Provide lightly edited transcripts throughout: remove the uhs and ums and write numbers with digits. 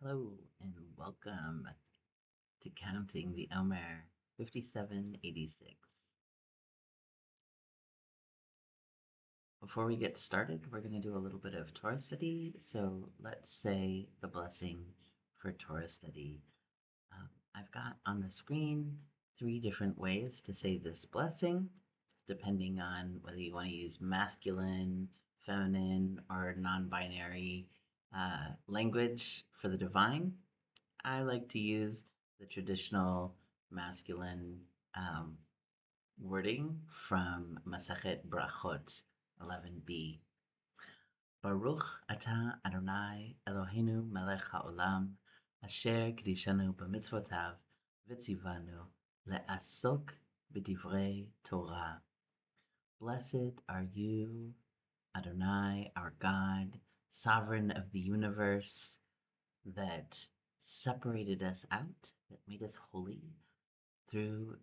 Hello and welcome to Counting the Omer 5786. Before we get started, we're going to do a little bit of Torah study. So let's say the blessing for Torah study. I've got on the screen three different ways to say this blessing, depending on whether you want to use masculine, feminine, or non binary language for the divine. I like to use the traditional masculine um, wording from Masachet Brachot 11b. Baruch atah Adonai Eloheinu melech haolam asher kidishanu b'mitzvotav v'tzivanu le'asok b'divrei Torah. Blessed are you, Adonai, our God, sovereign of the universe, that separated us out, that made us holy through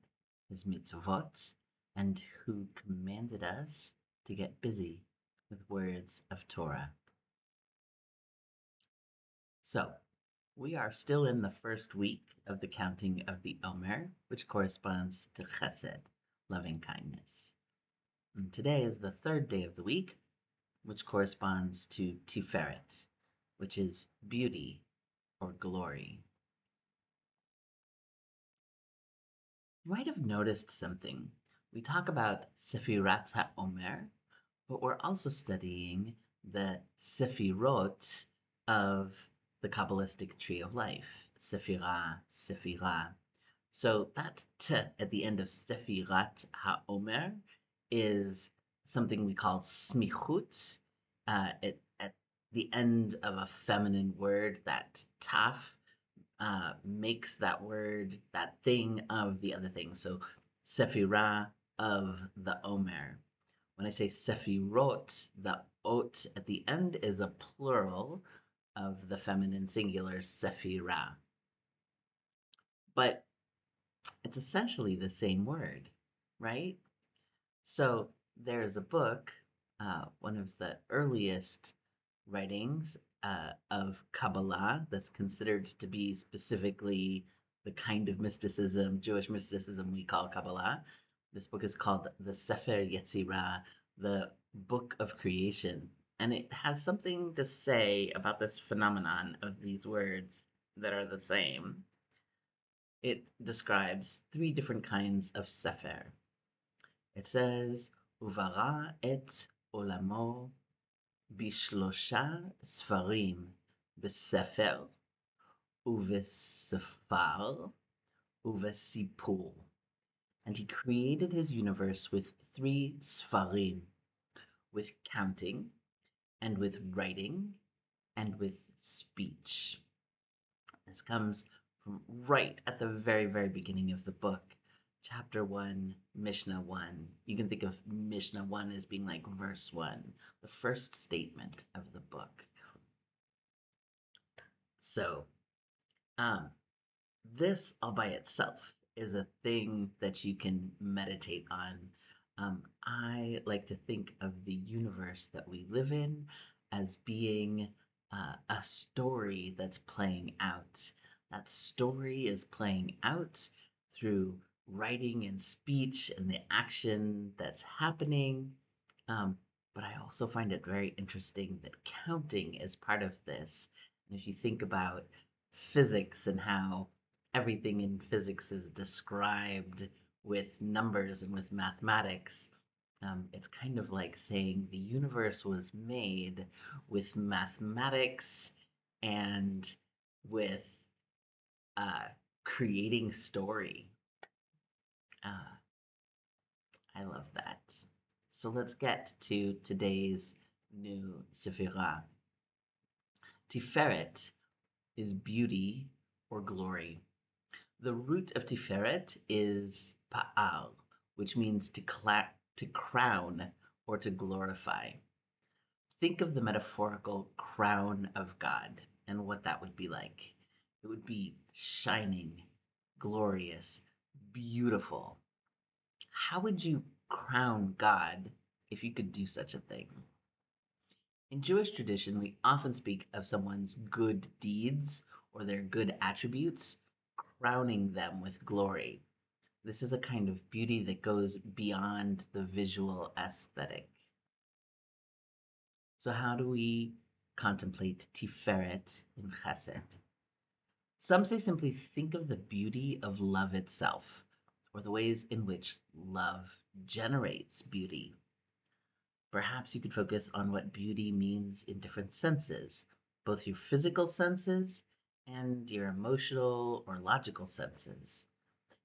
his mitzvot, and who commanded us to get busy with words of Torah. So, we are still in the first week of the counting of the Omer, which corresponds to Chesed, loving kindness. And today is the third day of the week, which corresponds to Tiferet, which is beauty or glory. You might have noticed something. We talk about Sefirat HaOmer, but we're also studying the Sefirot of the Kabbalistic tree of life. Sefirah, Sefirah. So that T at the end of Sefirat HaOmer is something we call smichut. At the end of a feminine word, that taf makes that word, that thing of the other thing. So Sefirah of the Omer. When I say Sefirot, the ot at the end is a plural of the feminine singular Sefirah. But it's essentially the same word, right? So there's a book, one of the earliest writings of Kabbalah that's considered to be specifically the kind of mysticism, Jewish mysticism we call Kabbalah. This book is called the Sefer Yetzirah, the Book of Creation. And it has something to say about this phenomenon of these words that are the same. It describes three different kinds of Sefer. It says, Uvara et olamo bishlosha sfarim, בספר, ובספר, ובסיפור. And he created his universe with three sfarim, with counting, and with writing, and with speech. This comes from right at the very, very beginning of the book. Chapter 1, Mishnah 1. You can think of Mishnah 1 as being like verse 1, the first statement of the book. So, um, this all by itself is a thing that you can meditate on. I like to think of the universe that we live in as being a story that's playing out. That story is playing out through writing and speech and the action that's happening. Um, but I also find it very interesting that counting is part of this. And if you think about physics and how everything in physics is described with numbers and with mathematics, it's kind of like saying the universe was made with mathematics and with uh, creating story. Uh, I love that. So let's get to today's new Sefirah. Tiferet is beauty or glory. The root of Tiferet is Pa'al, which means to crown or to glorify. Think of the metaphorical crown of God and what that would be like. It would be shining, glorious, beautiful. How would you crown God if you could do such a thing? In Jewish tradition, we often speak of someone's good deeds or their good attributes, crowning them with glory. This is a kind of beauty that goes beyond the visual aesthetic. So, how do we contemplate Tiferet in Chesed? Some say simply think of the beauty of love itself, or the ways in which love generates beauty. Perhaps you could focus on what beauty means in different senses, both your physical senses and your emotional or logical senses.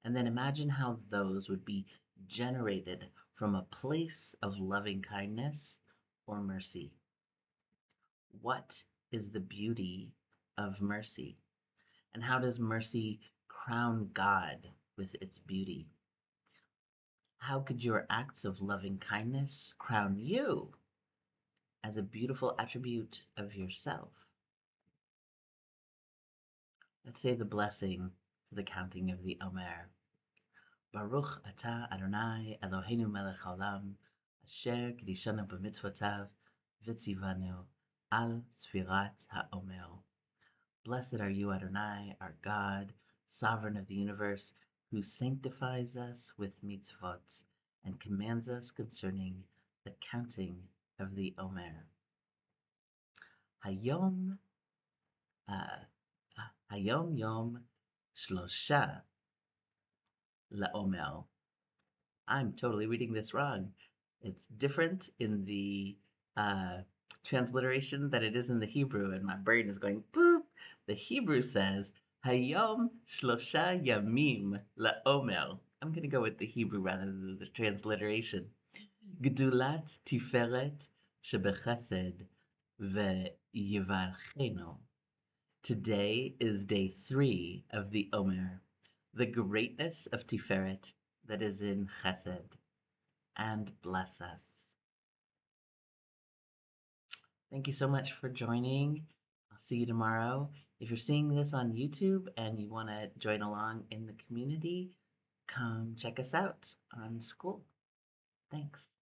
And then imagine how those would be generated from a place of loving kindness or mercy. What is the beauty of mercy? And how does mercy crown God with its beauty? How could your acts of loving kindness crown you as a beautiful attribute of yourself? Let's say the blessing for the counting of the Omer. Baruch atah Adonai Eloheinu melech haolam, asher kidishanu b'mitzvotav v'tzivanu al sfirat ha'omer. Blessed are you, Adonai, our God, sovereign of the universe, who sanctifies us with mitzvot and commands us concerning the counting of the Omer. Hayom, uh, Hayom Yom Shlosha LaOmer. I'm totally reading this wrong. It's different in the uh, transliteration that it is in the Hebrew, and my brain is going boop. The Hebrew says Hayom Shlosha Yamim LaOmer. I'm going to go with the Hebrew rather than the transliteration. Gdulat Tiferet Shebechesed Ve'yivarchenu. Today is day 3 of the Omer, the greatness of Tiferet that is in Chesed, and bless us. Thank you so much for joining. I'll see you tomorrow. If you're seeing this on YouTube and you want to join along in the community, come check us out on Skool. Thanks.